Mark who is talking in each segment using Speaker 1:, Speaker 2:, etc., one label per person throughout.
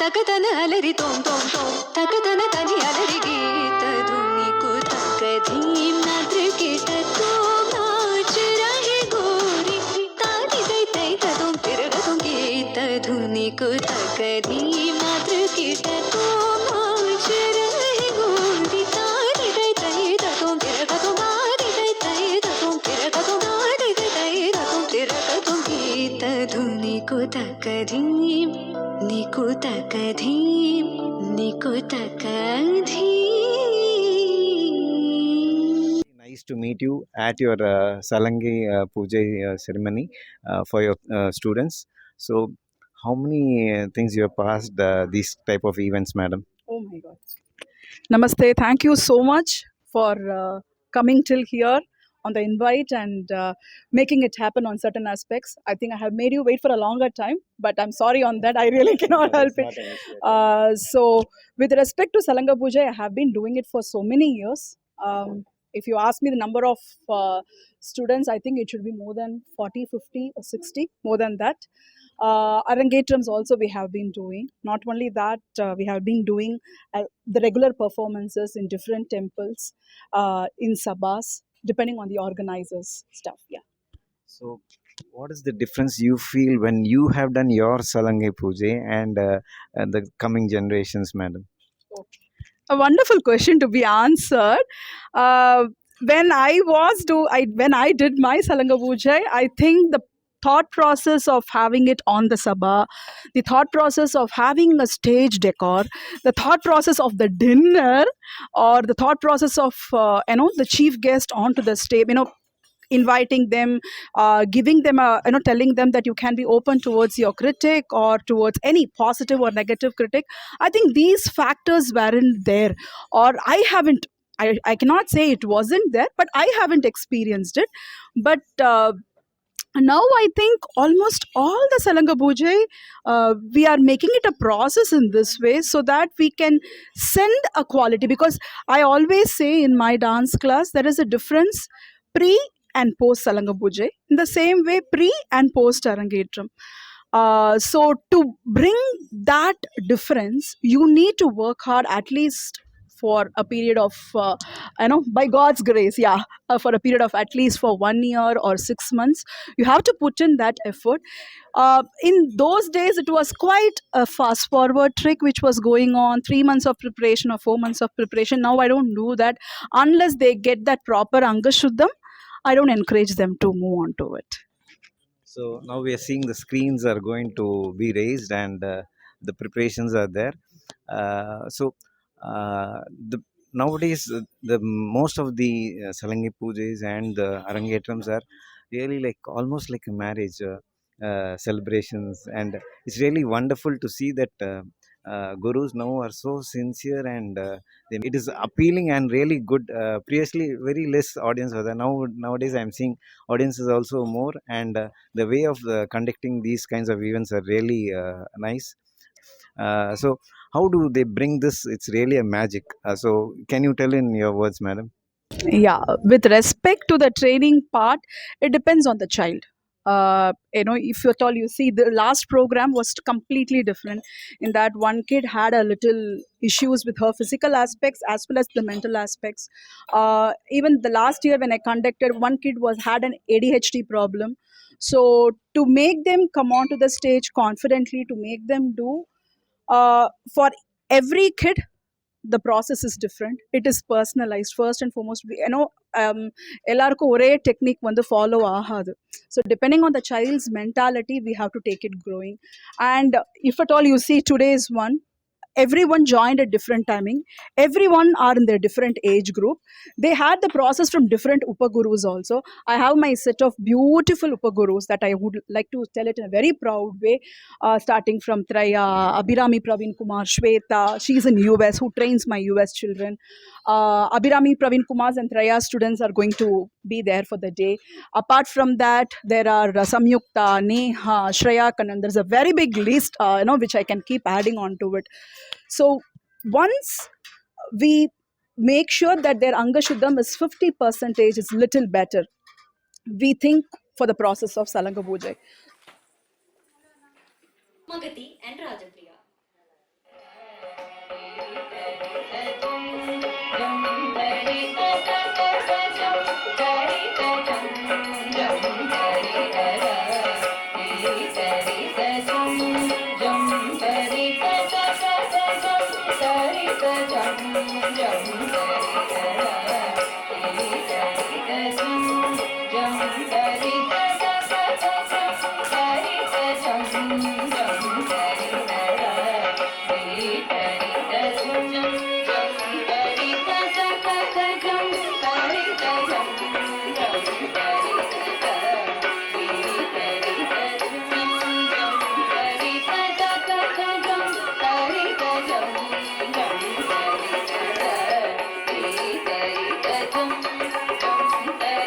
Speaker 1: తకతన అలరి తోం తోం తోం తకతన తని అలరి గీత ధుని కుతక ధీం నద్రికిట తోం నాచ రహే గోరి తాని దై తై తోం తిరగతోం గీత ధుని కుతక ధీం నద్రికిట తోం నాచ రహే గోరి తాని దై తై తోం తిరగతోం ఆది దై తై తోం తిరగతోం ఆది దై తై తోం తిరగతోం గీత dhuni కుతక ధీం Nithyakalyani.
Speaker 2: Nice to meet you at your Salangai Poojai ceremony for your students. So, how many things you have passed these type of events, madam?
Speaker 3: Oh my God. Namaste. Thank you so much for coming till here on the invite and making it happen on certain aspects. I think I have made you wait for a longer time, but I'm sorry on that. I really cannot help it. So, with respect to Salangai Poojai, I have been doing it for so many years. If you ask me the number of students, I think it should be more than 40, 50 or 60, more than that. Arangetrams also we have been doing. Not only that, we have been doing the regular performances in different temples, in sabhas, depending on the organizers' stuff. Yeah.
Speaker 2: So, what is the difference you feel when you have done your Salangai Poojai and the coming generations, madam?
Speaker 3: Okay. A wonderful question to be answered. When I did my Salangai Poojai, I think the thought process of having it on the sabha, the thought process of having a stage decor, the thought process of the dinner, or the thought process of the chief guest onto the stage, inviting them, giving them telling them that you can be open towards your critic or towards any positive or negative critic. I think these factors weren't there, or I cannot say it wasn't there, but I haven't experienced it. But now I think almost all the Salangai Poojai, we are making it a process in this way so that we can send a quality. Because I always say in my dance class, there is a difference pre and post Salangai Poojai. In the same way, pre and post Arangetram. So to bring that difference, you need to work hard at least for a period of, by God's grace, for a period of at least for 1 year or 6 months. You have to put in that effort. In those days, it was quite a fast forward trick which was going on, 3 months of preparation or 4 months of preparation. Now I don't do that unless they get that proper Angashuddham. I don't encourage them to move on to it.
Speaker 2: So now we are seeing the screens are going to be raised and the preparations are there. Nowadays the most of the Salangai Poojais and the Arangetrams are really like almost like a marriage celebrations, and it's really wonderful to see that gurus now are so sincere and it is appealing and really good. Previously very less audience was there. Nowadays I am seeing audiences also more, and the way of conducting these kinds of events are really nice. So how do they bring this? It's really a magic. So can you tell in your words, madam?
Speaker 3: Yeah, with respect to the training part, it depends on the child. If at all you see, the last program was completely different in that one kid had a little issues with her physical aspects as well as the mental aspects. Even the last year when I conducted, one kid had an ADHD problem. So to make them come onto the stage confidently, to make them do, for every kid, the process is different. It is personalized. First and foremost, எல்லாருக்கும் ஒரே technique follow ஆகாது. So depending on the child's mentality, we have to take it growing. And if at all you see today's one, everyone joined at different timing. Everyone are in their different age group. They had the process from different upagurus also. I have my set of beautiful upagurus that I would like to tell it in a very proud way, starting from Traya, Abhirami Praveen Kumar, Shweta. She's in US, who trains my US children. Abhirami Praveen Kumar's and Traya students are going to be there for the day. Apart from that, there are Samyukta, Neha, Shreya Kannan. There's a very big list, which I can keep adding on to it. So once we make sure that their Anga Shuddham is 50% is little better. We think for the process of Salanga Pujai.
Speaker 1: Magati and Rajapriya.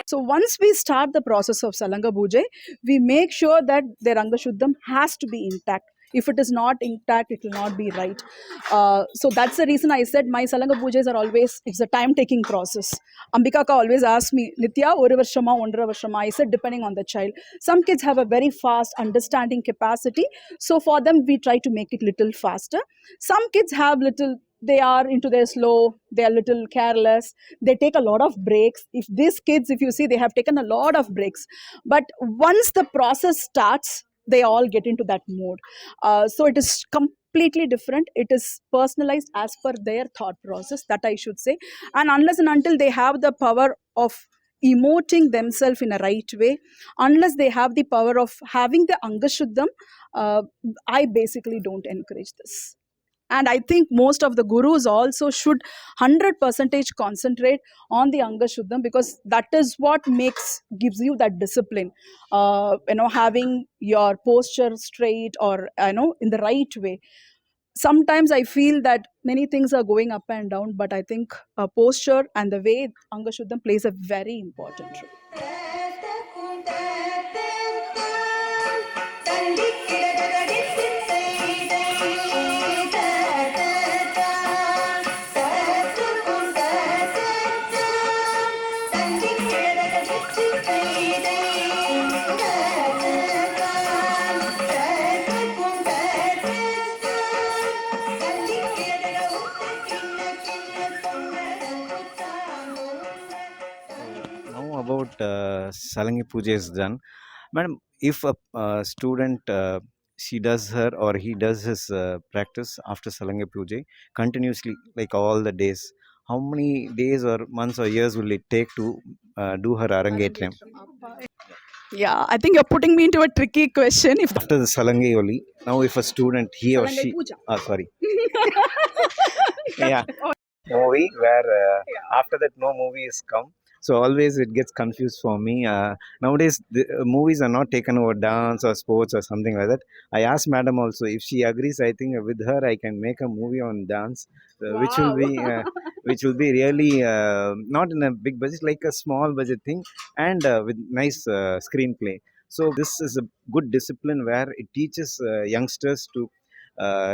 Speaker 3: So once we start the process of Salanga Pujai, we make sure that their Anga Shuddham has to be intact. If it is not intact, it will not be right. So that's the reason I said my Salanga Pujas are always, it's a time-taking process. Ambika ka always asks me, Nitya, oru varshama, ondra varshama? I said, depending on the child. Some kids have a very fast understanding capacity. So for them, we try to make it little faster. Some kids have little, they are into their slow, they are little careless, they take a lot of breaks. If these kids, if you see, they have taken a lot of breaks. But once the process starts, they all get into that mode. So it is completely different. It is personalized as per their thought process, that I should say. And unless and until they have the power of emoting themselves in a right way, unless they have the power of having the Angashuddham, I basically don't encourage this. And I think most of the gurus also should 100% concentrate on the Anga Shuddham, because that is what gives you that discipline. Having your posture straight, or in the right way. Sometimes I feel that many things are going up and down, but I think posture and the way Anga Shuddham plays a very important role.
Speaker 2: Now about Salangi Puja is done. Madam, if a student she does her or he does his practice after Salangi Puja continuously, like all the days, how many days or months or years will it take to do her Arangetram?
Speaker 3: Yeah, I think you're putting me into a tricky question. If
Speaker 2: After the Salangi only, now if a student, he or
Speaker 3: Salangai
Speaker 2: she,
Speaker 3: Puja.
Speaker 2: sorry, yeah, movie where after that no movie is come, so always it gets confused for me. Nowadays the movies are not taken over dance or sports or something like that. I asked madam also, if she agrees, I think with her I can make a movie on dance,
Speaker 3: Wow.
Speaker 2: which will be really not in a big budget, like a small budget thing, and with nice screenplay. So this is a good discipline where it teaches youngsters to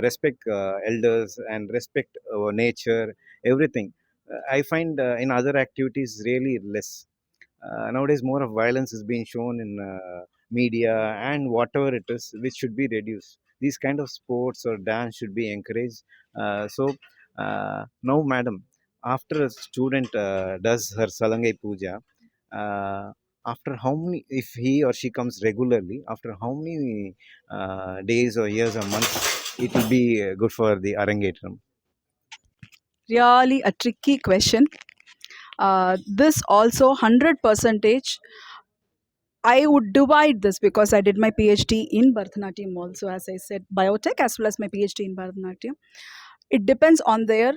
Speaker 2: respect elders and respect nature, everything. I find in other activities really less. Nowadays, more of violence is being shown in media and whatever it is, which should be reduced. These kind of sports or dance should be encouraged. Now, madam, after a student does her Salangai Puja, after how many, if he or she comes regularly, after how many days or years or months, it will be good for the Arangetram?
Speaker 3: Really a tricky question. This also 100 percentage. I would divide this because I did my PhD in Bharatanatyam also, as I said, biotech as well as my PhD in Bharatanatyam. It depends on their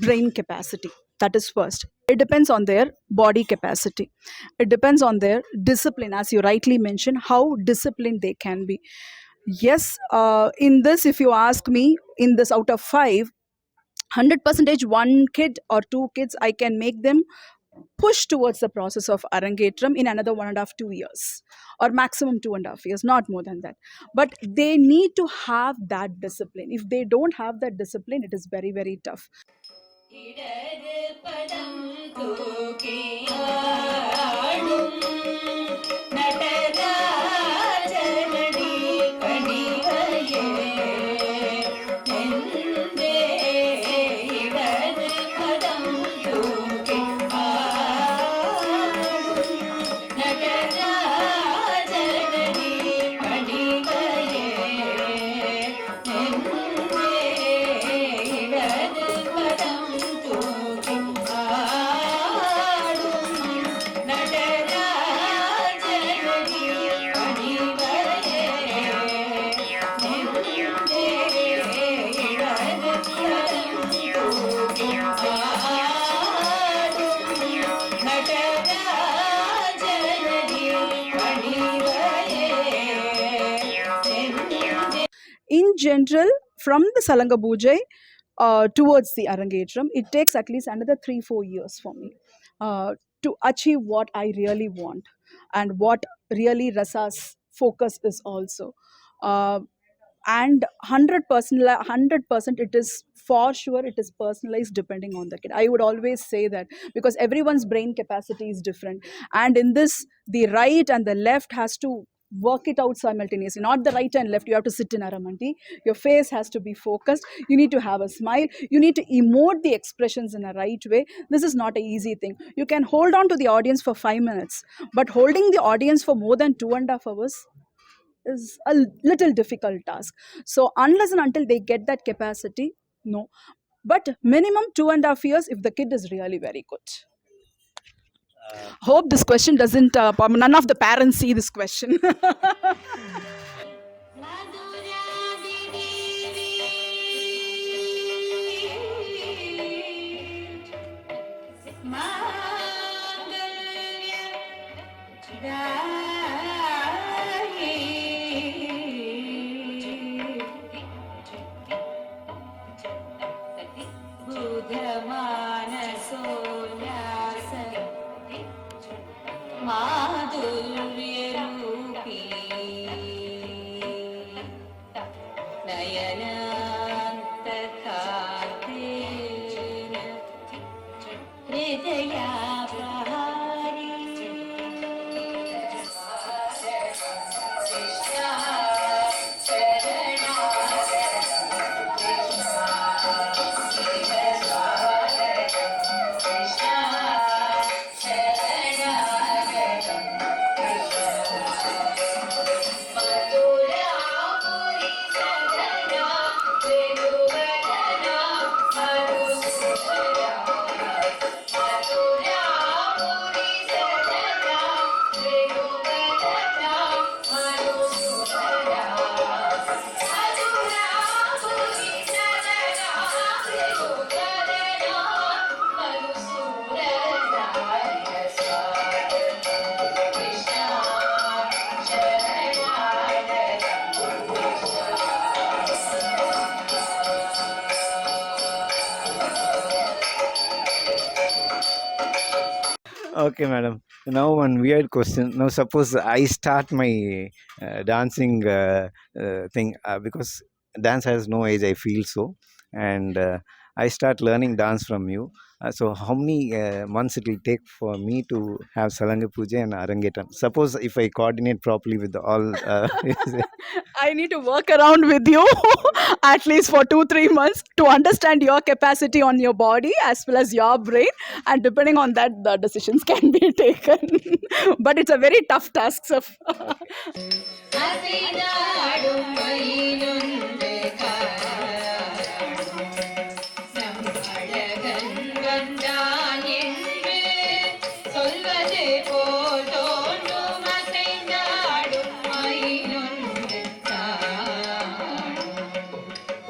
Speaker 3: brain capacity. That is first. It depends on their body capacity. It depends on their discipline, as you rightly mentioned, how disciplined they can be. Yes, in this, if you ask me, in this out of five, 100 percentage one kid or two kids, I can make them push towards the process of Arangetram in another 1.5 2 years, or maximum 2.5 years, not more than that. But they need to have that discipline. If they don't have that discipline, it is very, very tough.
Speaker 1: இடது பதம் தூக்கியாடும் நடராஜனடி பணிவையே நெஞ்சே இடது பதம் தூக்கி ஆடும் நடராஜனடி பணிவையே நெஞ்சே இடது பதம் தூக்கி ஆடும் நடராஜனடி பணிவையே நெஞ்சே இடது பதம் தூக்கி ஆடும் நடராஜனடி பணிவையே நெஞ்சே.
Speaker 3: In general, from the Salanga Poojai towards the Arangetram, it takes at least another 3-4 years for me to achieve what I really want and what really Rasa's focus is also. And 100% it is for sure, it is personalized depending on the kid. I would always say that, because everyone's brain capacity is different, and in this the right and the left has to work it out simultaneously, not the right and left. You have to sit in Aramanti, your face has to be focused, you need to have a smile, you need to emote the expressions in a right way. This is not an easy thing. You can hold on to the audience for 5 minutes, but holding the audience for more than 2.5 hours is a little difficult task. So unless and until they get that capacity, no. But minimum 2.5 years if the kid is really very good. Hope this question doesn't none of the parents see this question.
Speaker 1: माधुर्यरूपी नयनान्तकान्तेन हृदयापहारी
Speaker 2: Okay, madam. Now one weird question. Now suppose I start my dancing thing, because dance has no age. I feel so, and I start learning dance from you. So how many months it will take for me to have Salanga Puja and Arangetam? Suppose if I coordinate properly with all.
Speaker 3: I need to work around with you at least for 2-3 months to understand your capacity on your body as well as your brain, and depending on that the decisions can be taken. But it's a very tough task. So
Speaker 1: அசைந்தாடும் மயிலொன்று காடும் நம் அழகன் வந்தான் என்று சொல்வது போல் தோன்றும். அசைந்தாடும் மயிலொன்று காடும்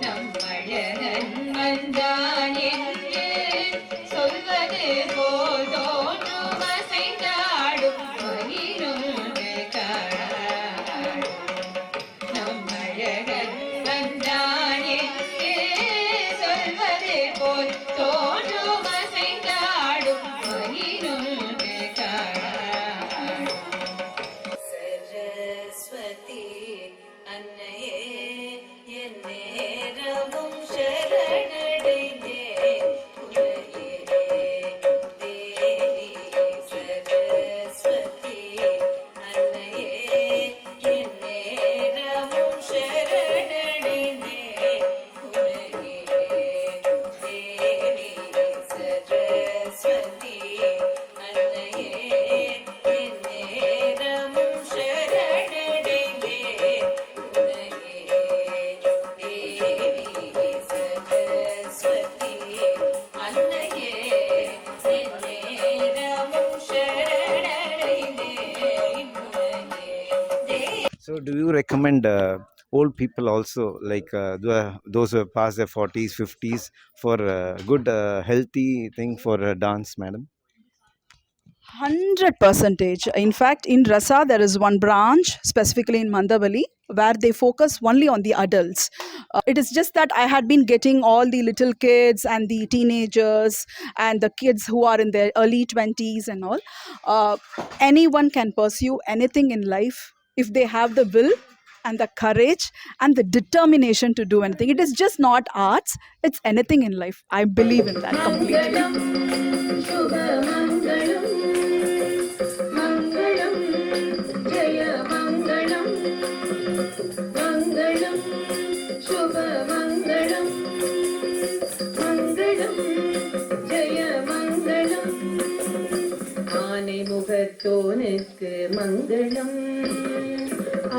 Speaker 1: நம் அழகன் வந்தான் என்று சொல்வது போல் தோன்றும். அசைந்தாடும் மயிலொன்று காடும் நம் அழகன்
Speaker 2: So, do you recommend old people also, like those who have passed their 40s, 50s, for good, healthy thing for dance, madam?
Speaker 3: 100%. In fact, in Rasa, there is one branch, specifically in Mandavali, where they focus only on the adults. It is just that I had been getting all the little kids and the teenagers and the kids who are in their early 20s and all. Uh, Anyone can pursue anything in life if they have the will and the courage and the determination to do anything. It is just not arts, it's anything in life. I believe in that completely.
Speaker 1: मङ्गलं शुभमङ्गलं मङ्गलं जय मङ्गलं मङ्गलं शुभमङ्गलं मङ्गलं जय मङ्गलं ஆனை முகத்தோனுக்கு மங்களம்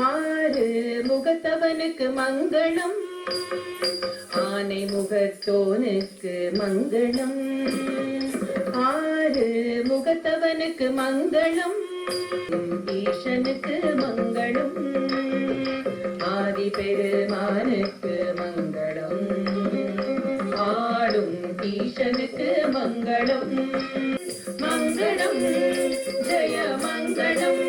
Speaker 1: ஆறு முகத்தவனுக்கு மங்களம் ஆனை முகத்தோனுக்கு மங்களம் ஆறு முகத்தவனுக்கு மங்களம் ஈசனுக்கு மங்களம் ஆதி பெருமானுக்கு மங்களம் ஆடும் ஈசனுக்கு மங்களம் மங்களம் ஜெய மங்களம்.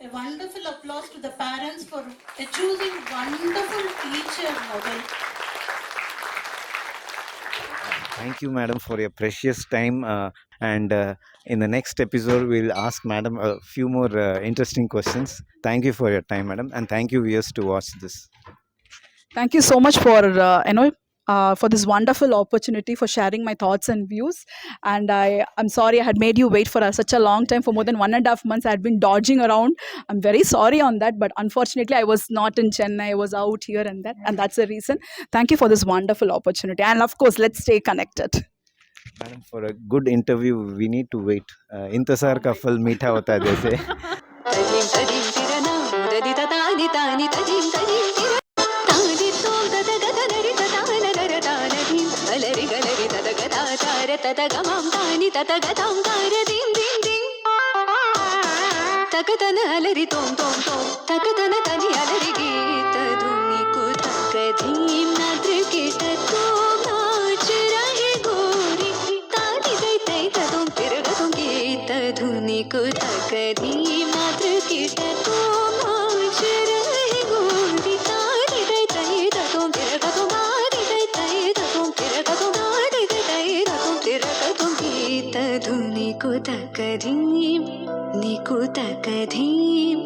Speaker 4: A wonderful applause to the parents for choosing wonderful teacher model.
Speaker 2: Thank you, madam, for your precious time. And in the next episode, we'll ask madam a few more interesting questions. Thank you for your time, madam, and thank you, viewers, to watch this.
Speaker 3: Thank you so much for for this wonderful opportunity for sharing my thoughts and views. And I'm sorry I had made you wait for such a long time, for more than 1.5 months. I had been dodging around. I'm very sorry on that, but unfortunately I was not in Chennai. I was out here and that's the reason. Thank you for this wonderful opportunity. And of course, let's stay connected.
Speaker 2: Madam, for a good interview, we need to wait. इंतजार का फल मीठा होता है जैसे.
Speaker 1: तजीं तजीं तिरना मुददि ततानि तानि तजीं तजीं तिरना तानि तों ततगतनरि तताननरतानधीं गलरि गलरि ततगताचार ततगमां तानि ततगतां तारदीं दीं दीं तकतन अलरि तों तों तों तकतन तनि अलरि गीतधुनि कुतकधीं नादृकिटतों नाच रहे गोरी तानि तै तै ततों तिरगतों गीतधुनि कुतकधीं नादृकिटतों नाच रहे गोरी तानि तै तै ततों तिरगतों नादि तै तै ततों तिरगतों नादि तै तै ततों तिरगतों गीतधुनि कुतकधीं निकुतकधीं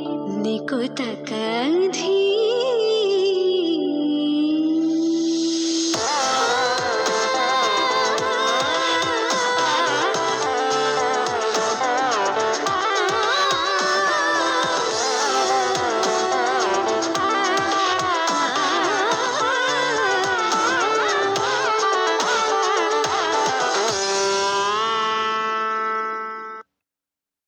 Speaker 1: निकुतकधीं